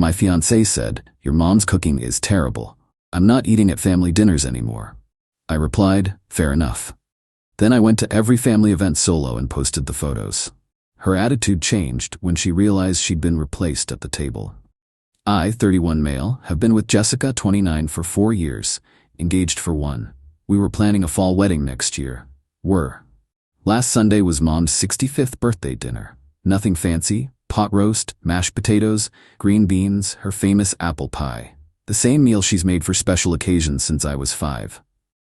My fiancé said, "Your mom's cooking is terrible. I'm not eating at family dinners anymore." I replied, "Fair enough." Then I went to every family event solo and posted the photos. Her attitude changed when she realized she'd been replaced at the table. I, 31 male, have been with Jessica, 29, for 4 years, engaged for 1. We were planning a fall wedding next year. Last Sunday was Mom's 65th birthday dinner. Nothing fancy, pot roast, mashed potatoes, green beans, her famous apple pie. The same meal she's made for special occasions since I was 5.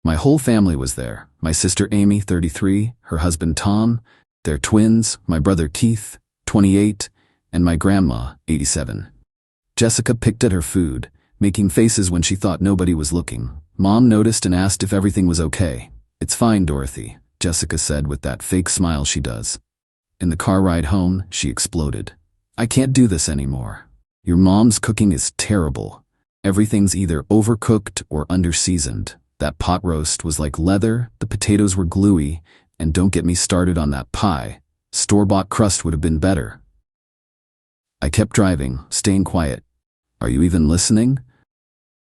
My whole family was there. My sister Amy, 33, her husband Tom, their twins, my brother Keith, 28, and my grandma, 87. Jessica picked at her food, making faces when she thought nobody was looking. Mom noticed and asked if everything was okay. "It's fine, Dorothy," Jessica said with that fake smile she does. In the car ride home, she exploded. "I can't do this anymore. Your mom's cooking is terrible. Everything's either overcooked or underseasoned. That pot roast was like leather, the potatoes were gluey, and don't get me started on that pie. Store-bought crust would have been better." I kept driving, staying quiet. "Are you even listening?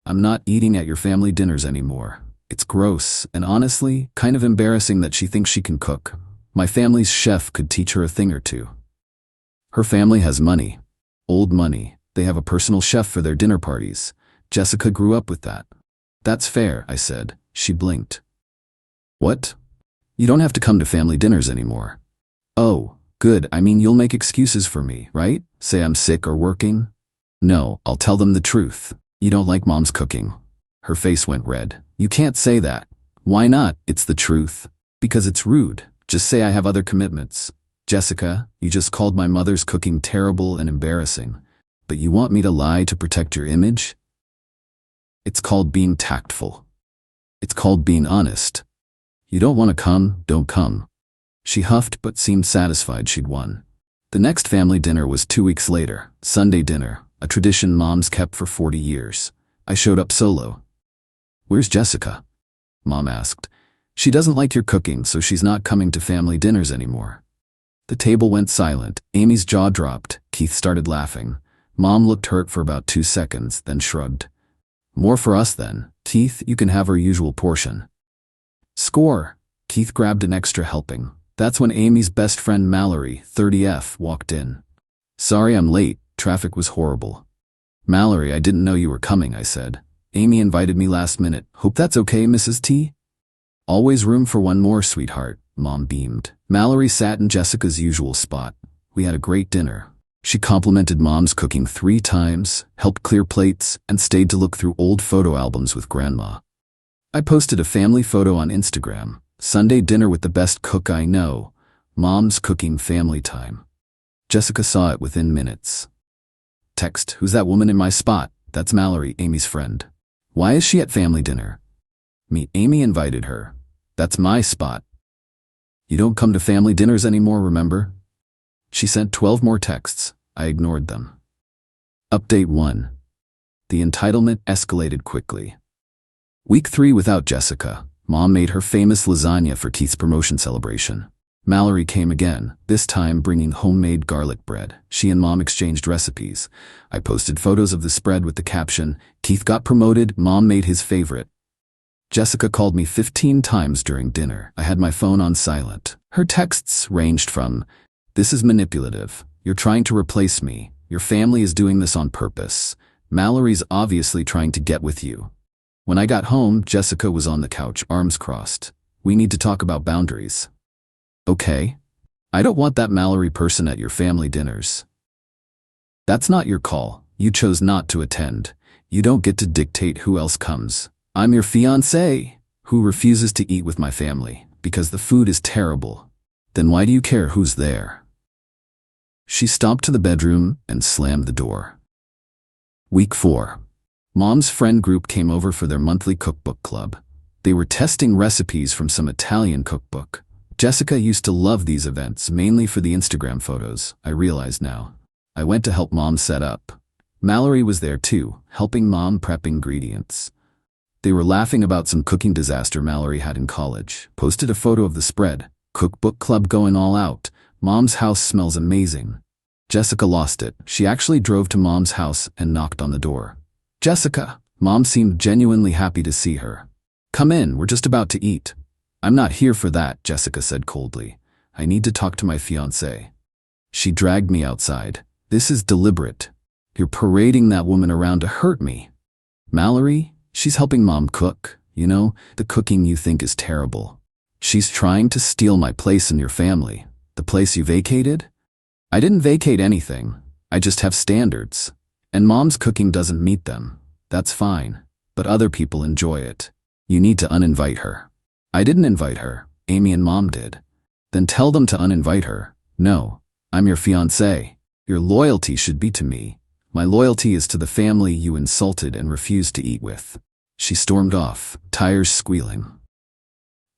I'm not eating at your family dinners anymore. It's gross, and honestly, kind of embarrassing that she thinks she can cook. My family's chef could teach her a thing or two. Her family has money. Old money. They have a personal chef for their dinner parties. Jessica grew up with that." "That's fair," I said. She blinked. "What? You don't have to come to family dinners anymore." "Oh, good. I mean, you'll make excuses for me, right? Say I'm sick or working?" "No, I'll tell them the truth. You don't like Mom's cooking." Her face went red. "You can't say that." "Why not? It's the truth." "Because it's rude. Just say I have other commitments." "Jessica, you just called my mother's cooking terrible and embarrassing. But you want me to lie to protect your image?" "It's called being tactful. It's called being honest. You don't want to come, don't come." She huffed but seemed satisfied she'd won. The next family dinner was 2 weeks later, Sunday dinner, a tradition Mom's kept for 40 years. I showed up solo. "Where's Jessica?" Mom asked. "She doesn't like your cooking, so she's not coming to family dinners anymore." The table went silent. Amy's jaw dropped. Keith started laughing. Mom looked hurt for about 2 seconds, then shrugged. "More for us then. Keith, you can have her usual portion." "Score!" Keith grabbed an extra helping. That's when Amy's best friend Mallory, 30F, walked in. "Sorry I'm late. Traffic was horrible." "Mallory, I didn't know you were coming," I said. "Amy invited me last minute. Hope that's okay, Mrs. T?" "Always room for one more, sweetheart," Mom beamed. Mallory sat in Jessica's usual spot. We had a great dinner. She complimented Mom's cooking 3 times, helped clear plates, and stayed to look through old photo albums with Grandma. I posted a family photo on Instagram. Sunday dinner with the best cook I know. Mom's cooking family time. Jessica saw it within minutes. Text, "Who's that woman in my spot?" "That's Mallory, Amy's friend." "Why is she at family dinner?" "Me, Amy invited her." "That's my spot." "You don't come to family dinners anymore, remember?" She sent 12 more texts. I ignored them. Update 1. The entitlement escalated quickly. Week 3 without Jessica. Mom made her famous lasagna for Keith's promotion celebration. Mallory came again, this time bringing homemade garlic bread. She and Mom exchanged recipes. I posted photos of the spread with the caption, "Keith got promoted, Mom made his favorite." Jessica called me 15 times during dinner. I had my phone on silent. Her texts ranged from, "This is manipulative. You're trying to replace me. Your family is doing this on purpose. Mallory's obviously trying to get with you." When I got home, Jessica was on the couch, arms crossed. "We need to talk about boundaries." "Okay. I don't want that Mallory person at your family dinners." "That's not your call. You chose not to attend. You don't get to dictate who else comes. I'm your fiancé, who refuses to eat with my family, because the food is terrible. Then why do you care who's there?" She stomped to the bedroom and slammed the door. Week 4. Mom's friend group came over for their monthly cookbook club. They were testing recipes from some Italian cookbook. Jessica used to love these events, mainly for the Instagram photos, I realize now. I went to help Mom set up. Mallory was there too, helping Mom prep ingredients. They were laughing about some cooking disaster Mallory had in college. Posted a photo of the spread. Cookbook club going all out. Mom's house smells amazing. Jessica lost it. She actually drove to Mom's house and knocked on the door. "Jessica!" Mom seemed genuinely happy to see her. "Come in, we're just about to eat." "I'm not here for that," Jessica said coldly. "I need to talk to my fiancé." She dragged me outside. "This is deliberate. You're parading that woman around to hurt me." "Mallory? She's helping Mom cook. You know, the cooking you think is terrible. She's trying to steal my place in your family. The place you vacated?" "I didn't vacate anything. I just have standards. And Mom's cooking doesn't meet them. That's fine. But other people enjoy it. You need to uninvite her." "I didn't invite her. Amy and Mom did." "Then tell them to uninvite her." "No. I'm your fiancé. Your loyalty should be to me. My loyalty is to the family you insulted and refused to eat with." She stormed off, tires squealing.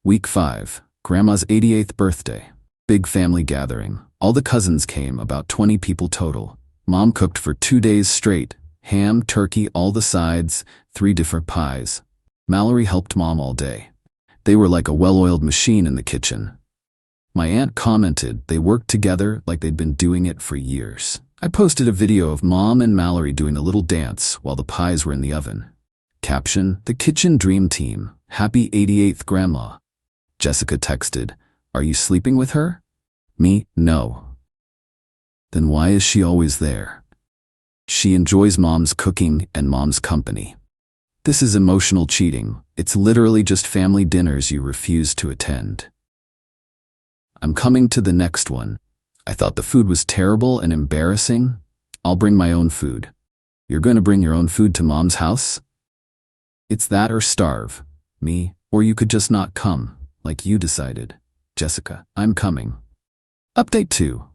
Week 5. Grandma's 88th birthday. Big family gathering. All the cousins came, about 20 people total. Mom cooked for 2 days straight. Ham, turkey, all the sides, 3 different pies. Mallory helped Mom all day. They were like a well-oiled machine in the kitchen. My aunt commented they worked together like they'd been doing it for years. I posted a video of Mom and Mallory doing a little dance while the pies were in the oven. Caption: "The Kitchen Dream Team. Happy 88th Grandma." Jessica texted, "Are you sleeping with her?" Me: "No." "Then why is she always there?" "She enjoys Mom's cooking and Mom's company." This is emotional cheating. It's literally just family dinners you refuse to attend. I'm coming to the next one. "I thought the food was terrible and embarrassing. I'll bring my own food." "You're going to bring your own food to Mom's house?" "It's that or starve." Me: "Or you could just not come, like you decided." Jessica: "I'm coming." Update 2.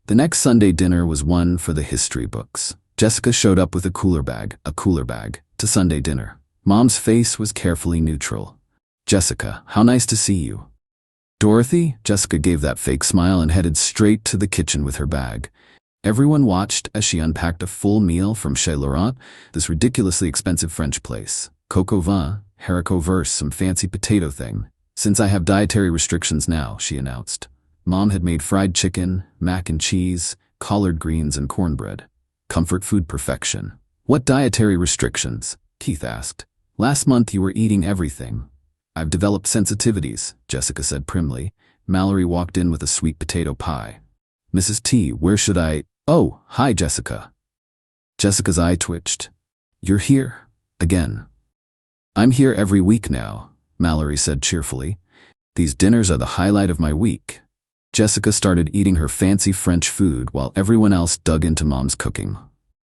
The next Sunday dinner was one for the history books. Jessica showed up with a cooler bag, to Sunday dinner. Mom's face was carefully neutral. "Jessica, how nice to see you." "Dorothy?" Jessica gave that fake smile and headed straight to the kitchen with her bag. Everyone watched as she unpacked a full meal from Chez Laurent, this ridiculously expensive French place. Coq au vin, haricot verse, some fancy potato thing. "Since I have dietary restrictions now," she announced. Mom had made fried chicken, mac and cheese, collard greens, and cornbread. Comfort food perfection. "What dietary restrictions?" Keith asked. "Last month you were eating everything." "I've developed sensitivities," Jessica said primly. Mallory walked in with a sweet potato pie. "Mrs. T, where should I—" "Oh, hi, Jessica." Jessica's eye twitched. "You're here? Again?" "I'm here every week now," Mallory said cheerfully. "These dinners are the highlight of my week." Jessica started eating her fancy French food while everyone else dug into Mom's cooking.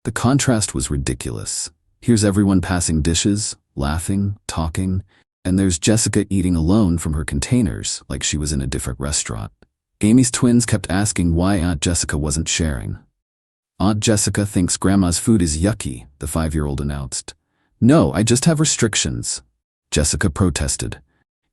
The contrast was ridiculous. Here's everyone passing dishes, laughing, talking, and there's Jessica eating alone from her containers like she was in a different restaurant. Amy's twins kept asking why Aunt Jessica wasn't sharing. "Aunt Jessica thinks Grandma's food is yucky," the 5-year-old announced. "No, I just have restrictions," Jessica protested.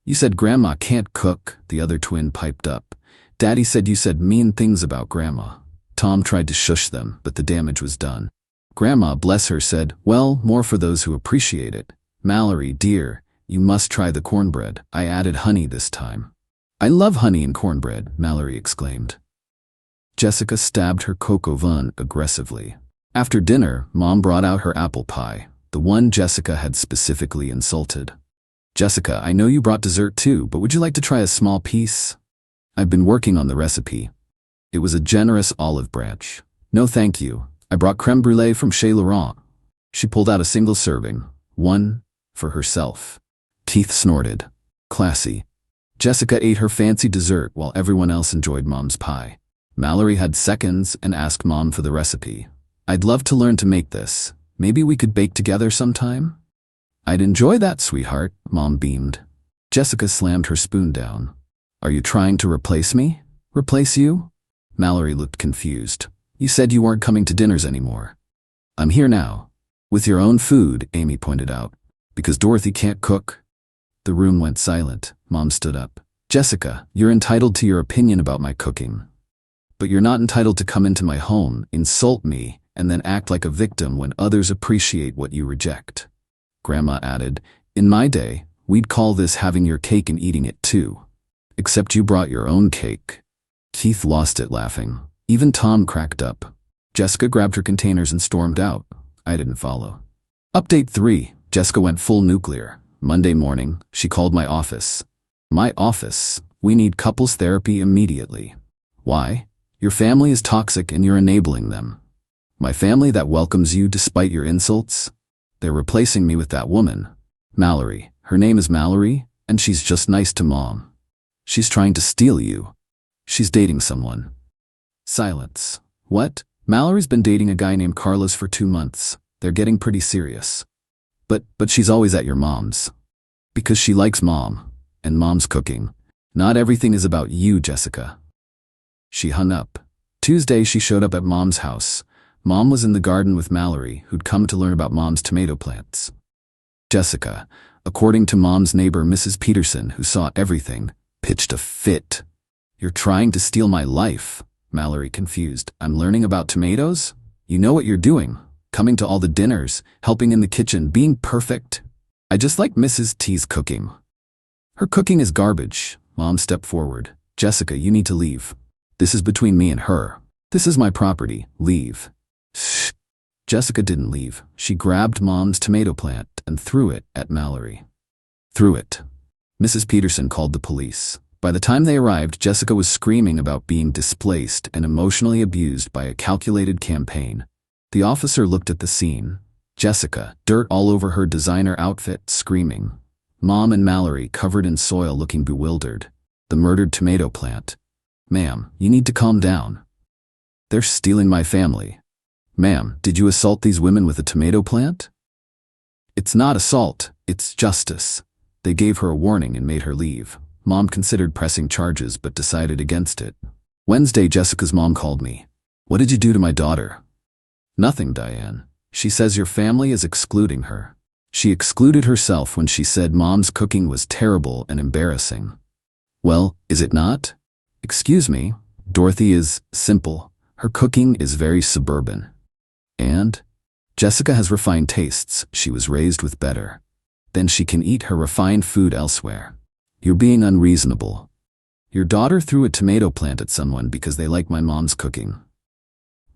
"You said Grandma can't cook," the other twin piped up. "Daddy said you said mean things about Grandma." Tom tried to shush them, but the damage was done. Grandma, bless her, said, "Well, more for those who appreciate it." "Mallory, dear, you must try the cornbread. I added honey this time." "I love honey in cornbread," Mallory exclaimed. Jessica stabbed her coq au vin aggressively. After dinner, Mom brought out her apple pie, the one Jessica had specifically insulted. "Jessica, I know you brought dessert too, but would you like to try a small piece?" "I've been working on the recipe." It was a generous olive branch. "No thank you. I brought creme brulee from Chez Laurent." She pulled out a single serving, one for herself. Keith snorted. Classy. Jessica ate her fancy dessert while everyone else enjoyed Mom's pie. Mallory had seconds and asked Mom for the recipe. "I'd love to learn to make this. Maybe we could bake together sometime?" "I'd enjoy that, sweetheart," Mom beamed. Jessica slammed her spoon down. "Are you trying to replace me?" "Replace you?" Mallory looked confused. "You said you weren't coming to dinners anymore." "I'm here now." "With your own food," Amy pointed out. "Because Dorothy can't cook." The room went silent. Mom stood up. "Jessica, you're entitled to your opinion about my cooking. But you're not entitled to come into my home, insult me, and then act like a victim when others appreciate what you reject." Grandma added, "In my day, we'd call this having your cake and eating it too. Except you brought your own cake." Keith lost it laughing. Even Tom cracked up. Jessica grabbed her containers and stormed out. I didn't follow. Update 3. Jessica went full nuclear. Monday morning, she called my office. My office. We need couples therapy immediately. Why? Your family is toxic and you're enabling them. My family that welcomes you despite your insults? They're replacing me with that woman. Mallory. Her name is Mallory, and she's just nice to Mom. She's trying to steal you. She's dating someone. Silence. What? Mallory's been dating a guy named Carlos for 2 months. They're getting pretty serious. But she's always at your mom's. Because she likes Mom, and Mom's cooking. Not everything is about you, Jessica. She hung up. Tuesday, she showed up at Mom's house. Mom was in the garden with Mallory, who'd come to learn about Mom's tomato plants. Jessica, according to Mom's neighbor Mrs. Peterson, who saw everything, pitched a fit. You're trying to steal my life, Mallory confused. I'm learning about tomatoes? You know what you're doing. Coming to all the dinners, helping in the kitchen, being perfect. I just like Mrs. T's cooking. Her cooking is garbage. Mom stepped forward. Jessica, you need to leave. This is between me and her. This is my property. Leave. Shh. Jessica didn't leave. She grabbed Mom's tomato plant and threw it at Mallory. Threw it. Mrs. Peterson called the police. By the time they arrived, Jessica was screaming about being displaced and emotionally abused by a calculated campaign. The officer looked at the scene. Jessica, dirt all over her designer outfit, screaming. Mom and Mallory covered in soil, looking bewildered. The murdered tomato plant. Ma'am, you need to calm down. They're stealing my family. Ma'am, did you assault these women with a tomato plant? It's not assault, it's justice. They gave her a warning and made her leave. Mom considered pressing charges but decided against it. Wednesday, Jessica's mom called me. What did you do to my daughter? Nothing, Diane. She says your family is excluding her. She excluded herself when she said Mom's cooking was terrible and embarrassing. Well, is it not? Excuse me, Dorothy is simple. Her cooking is very suburban. And? Jessica has refined tastes. She was raised with better. Then she can eat her refined food elsewhere. You're being unreasonable. Your daughter threw a tomato plant at someone because they like my mom's cooking.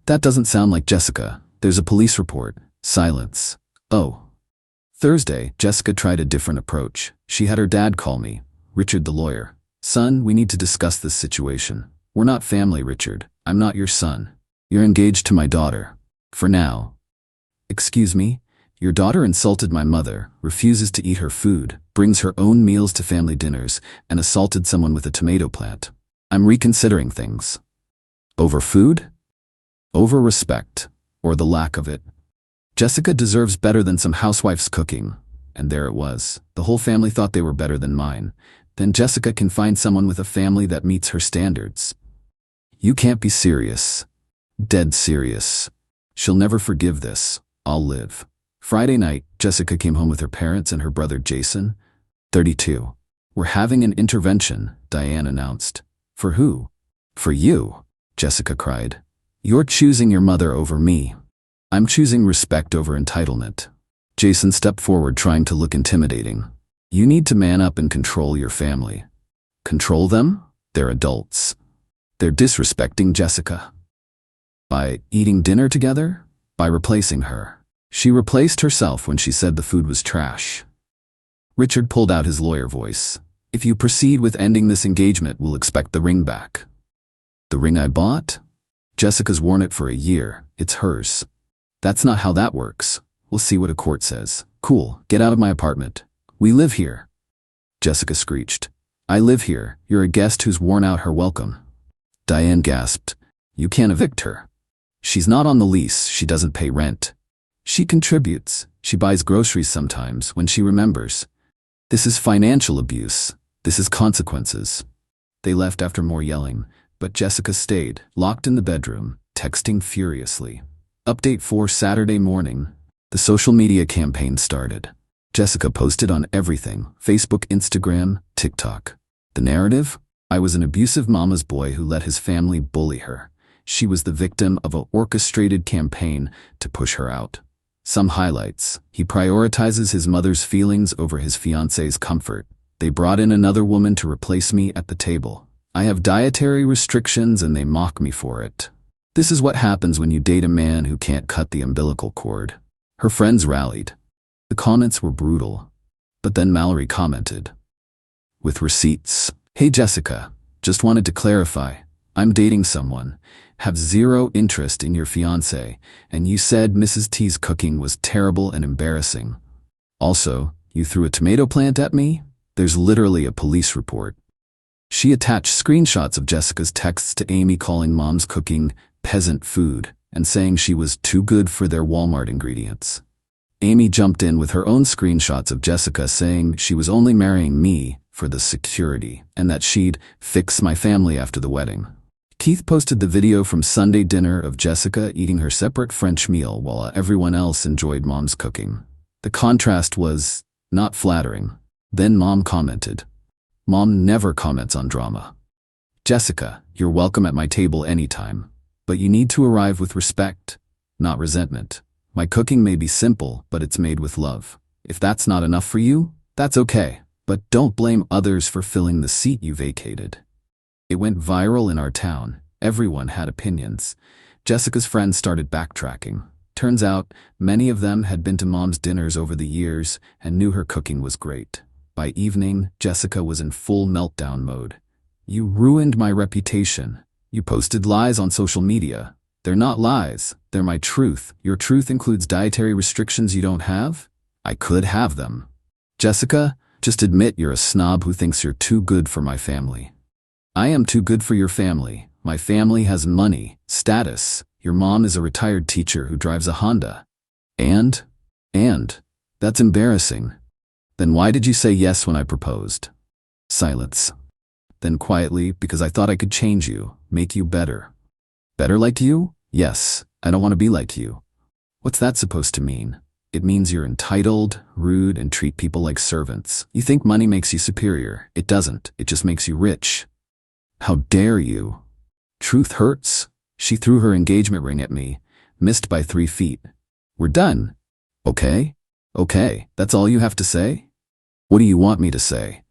That doesn't sound like Jessica. There's a police report. Silence. Oh. Thursday, Jessica tried a different approach. She had her dad call me, Richard the lawyer. Son, we need to discuss this situation. We're not family, Richard. I'm not your son. You're engaged to my daughter. For now. Excuse me? Your daughter insulted my mother, refuses to eat her food, brings her own meals to family dinners, and assaulted someone with a tomato plant. I'm reconsidering things. Over food? Over respect, or the lack of it. Jessica deserves better than some housewife's cooking. And there it was. The whole family thought they were better than mine. Then Jessica can find someone with a family that meets her standards. You can't be serious. Dead serious. She'll never forgive this. I'll live. Friday night, Jessica came home with her parents and her brother Jason, 32. We're having an intervention, Diane announced. For who? For you, Jessica cried. You're choosing your mother over me. I'm choosing respect over entitlement. Jason stepped forward, trying to look intimidating. You need to man up and control your family. Control them? They're adults. They're disrespecting Jessica. By eating dinner together? By replacing her. She replaced herself when she said the food was trash. Richard pulled out his lawyer voice. If you proceed with ending this engagement, we'll expect the ring back. The ring I bought? Jessica's worn it for a year. It's hers. That's not how that works. We'll see what a court says. Cool, get out of my apartment. We live here. Jessica screeched. I live here. You're a guest who's worn out her welcome. Diane gasped. You can't evict her. She's not on the lease. She doesn't pay rent. She contributes. She buys groceries sometimes when she remembers. This is financial abuse. This is consequences. They left after more yelling, but Jessica stayed, locked in the bedroom, texting furiously. Update 4 Saturday morning. The social media campaign started. Jessica posted on everything: Facebook, Instagram, TikTok. The narrative? I was an abusive mama's boy who let his family bully her. She was the victim of an orchestrated campaign to push her out. Some highlights. He prioritizes his mother's feelings over his fiancée's comfort. They brought in another woman to replace me at the table. I have dietary restrictions and they mock me for it. This is what happens when you date a man who can't cut the umbilical cord. Her friends rallied. The comments were brutal. But then Mallory commented, with receipts, "Hey Jessica, just wanted to clarify. I'm dating someone, have zero interest in your fiancé, and you said Mrs. T's cooking was terrible and embarrassing. Also, you threw a tomato plant at me? There's literally a police report." She attached screenshots of Jessica's texts to Amy calling Mom's cooking peasant food and saying she was too good for their Walmart ingredients. Amy jumped in with her own screenshots of Jessica saying she was only marrying me for the security and that she'd fix my family after the wedding. Keith posted the video from Sunday dinner of Jessica eating her separate French meal while everyone else enjoyed Mom's cooking. The contrast was not flattering. Then Mom commented. Mom never comments on drama. "Jessica, you're welcome at my table anytime, but you need to arrive with respect, not resentment. My cooking may be simple, but it's made with love. If that's not enough for you, that's okay, but don't blame others for filling the seat you vacated." It went viral in our town. Everyone had opinions. Jessica's friends started backtracking. Turns out, many of them had been to Mom's dinners over the years and knew her cooking was great. By evening, Jessica was in full meltdown mode. "You ruined my reputation. You posted lies on social media. They're not lies, they're my truth. Your truth includes dietary restrictions you don't have? I could have them. Jessica, just admit you're a snob who thinks you're too good for my family." "I am too good for your family. My family has money, status. Your mom is a retired teacher who drives a Honda. And? That's embarrassing. Then why did you say yes when I proposed?" Silence. Then quietly, "Because I thought I could change you, make you better." "Better like you? Yes, I don't want to be like you." "What's that supposed to mean?" "It means you're entitled, rude, and treat people like servants. You think money makes you superior. It doesn't. It just makes you rich." "How dare you?" "Truth hurts." She threw her engagement ring at me, missed by 3 feet. "We're done." Okay, that's all you have to say?" "What do you want me to say?"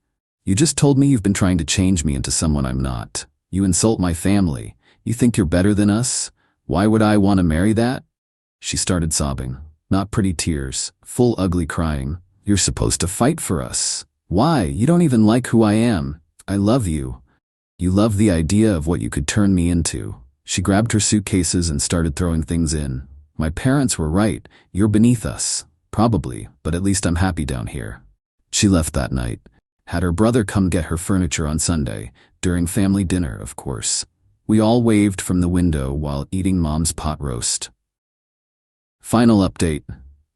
"You just told me you've been trying to change me into someone I'm not. You insult my family. You think you're better than us? Why would I want to marry that?" She started sobbing. Not pretty tears, full ugly crying. "You're supposed to fight for us. Why? You don't even like who I am. I love you. You love the idea of what you could turn me into." She grabbed her suitcases and started throwing things in. "My parents were right. You're beneath us. Probably, but at least I'm happy down here." She left that night. Had her brother come get her furniture on Sunday, during family dinner, of course. We all waved from the window while eating Mom's pot roast. Final update.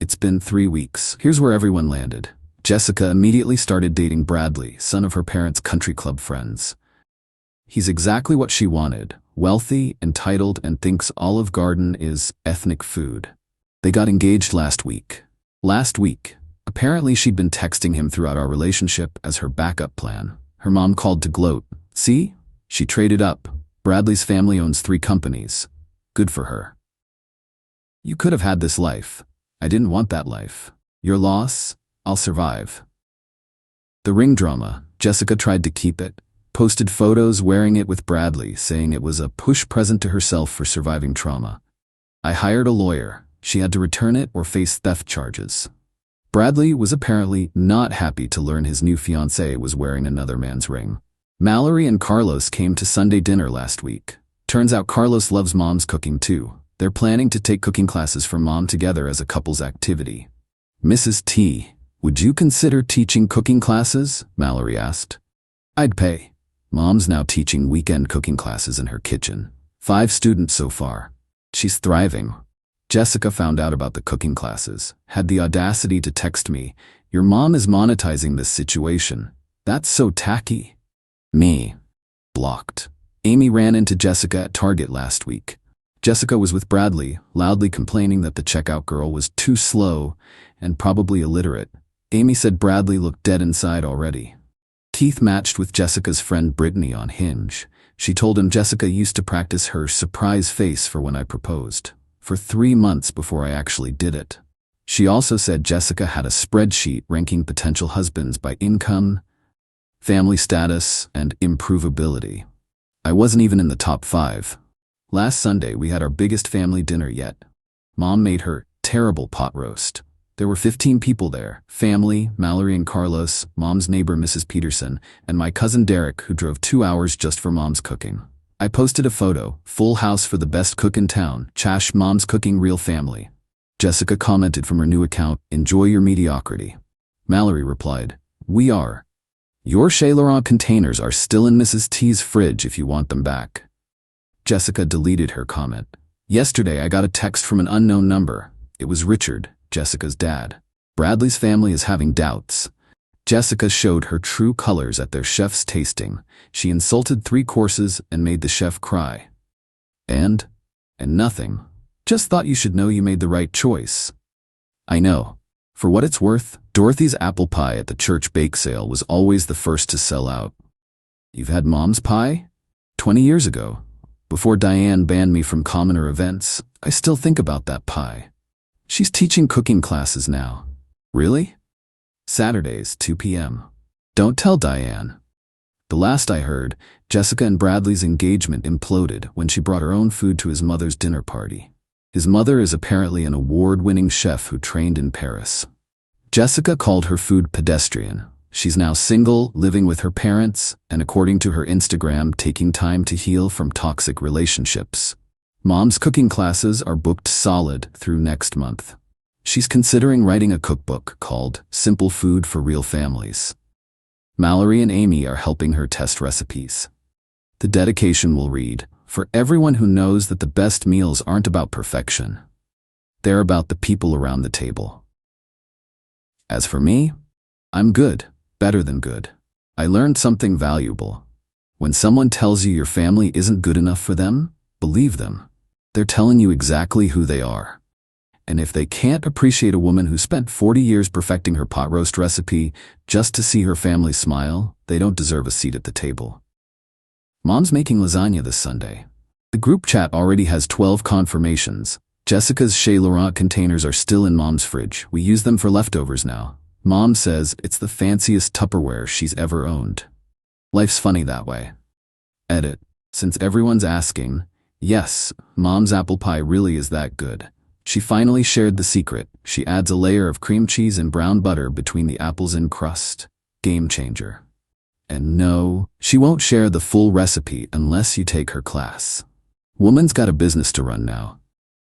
It's been 3 weeks. Here's where everyone landed. Jessica immediately started dating Bradley, son of her parents' country club friends. He's exactly what she wanted. Wealthy, entitled, and thinks Olive Garden is ethnic food. They got engaged last week. Apparently she'd been texting him throughout our relationship as her backup plan. Her mom called to gloat. "See? She traded up. Bradley's family owns 3 companies. Good for her." "You could have had this life. I didn't want that life. Your loss, I'll survive." The ring drama. Jessica tried to keep it. Posted photos wearing it with Bradley, saying it was a push present to herself for surviving trauma. I hired a lawyer. She had to return it or face theft charges. Bradley was apparently not happy to learn his new fiancée was wearing another man's ring. Mallory and Carlos came to Sunday dinner last week. Turns out Carlos loves Mom's cooking too. They're planning to take cooking classes for Mom together as a couple's activity. "Mrs. T, would you consider teaching cooking classes?" Mallory asked. "I'd pay." Mom's now teaching weekend cooking classes in her kitchen. 5 students so far. She's thriving. Jessica found out about the cooking classes, had the audacity to text me, "Your mom is monetizing this situation. That's so tacky." Me. Blocked. Amy ran into Jessica at Target last week. Jessica was with Bradley, loudly complaining that the checkout girl was too slow and probably illiterate. Amy said Bradley looked dead inside already. Keith matched with Jessica's friend Brittany on Hinge. She told him Jessica used to practice her surprise face for when I proposed, for 3 months before I actually did it. She also said Jessica had a spreadsheet ranking potential husbands by income, family status, and improvability. I wasn't even in the top 5. Last Sunday, we had our biggest family dinner yet. Mom made her terrible pot roast. There were 15 people there, family, Mallory and Carlos, Mom's neighbor Mrs. Peterson, and my cousin Derek, who drove 2 hours just for Mom's cooking. I posted a photo, full house for the best cook in town, Chash Mom's cooking real family. Jessica commented from her new account, enjoy your mediocrity. Mallory replied, we are. Your Chez Laurent containers are still in Mrs. T's fridge if you want them back. Jessica deleted her comment. Yesterday I got a text from an unknown number. It was Richard, Jessica's dad. Bradley's family is having doubts. Jessica showed her true colors at their chef's tasting. She insulted 3 courses and made the chef cry. And nothing. Just thought you should know you made the right choice. I know. For what it's worth, Dorothy's apple pie at the church bake sale was always the first to sell out. You've had Mom's pie? 20 years ago. Before Diane banned me from commoner events, I still think about that pie. She's teaching cooking classes now. Really? Saturdays, 2 p.m. Don't tell Diane. The last I heard, Jessica and Bradley's engagement imploded when she brought her own food to his mother's dinner party. His mother is apparently an award-winning chef who trained in Paris. Jessica called her food pedestrian. She's now single, living with her parents, and according to her Instagram, taking time to heal from toxic relationships. Mom's cooking classes are booked solid through next month. She's considering writing a cookbook called Simple Food for Real Families. Mallory and Amy are helping her test recipes. The dedication will read, for everyone who knows that the best meals aren't about perfection. They're about the people around the table. As for me, I'm good, better than good. I learned something valuable. When someone tells you your family isn't good enough for them, believe them. They're telling you exactly who they are. And if they can't appreciate a woman who spent 40 years perfecting her pot roast recipe just to see her family smile, they don't deserve a seat at the table. Mom's making lasagna this Sunday. The group chat already has 12 confirmations. Jessica's Chez Laurent containers are still in Mom's fridge. We use them for leftovers now. Mom says it's the fanciest Tupperware she's ever owned. Life's funny that way. Edit. Since everyone's asking, yes, Mom's apple pie really is that good. She finally shared the secret. She adds a layer of cream cheese and brown butter between the apples in crust. Game changer. And no, she won't share the full recipe unless you take her class. Woman's got a business to run now.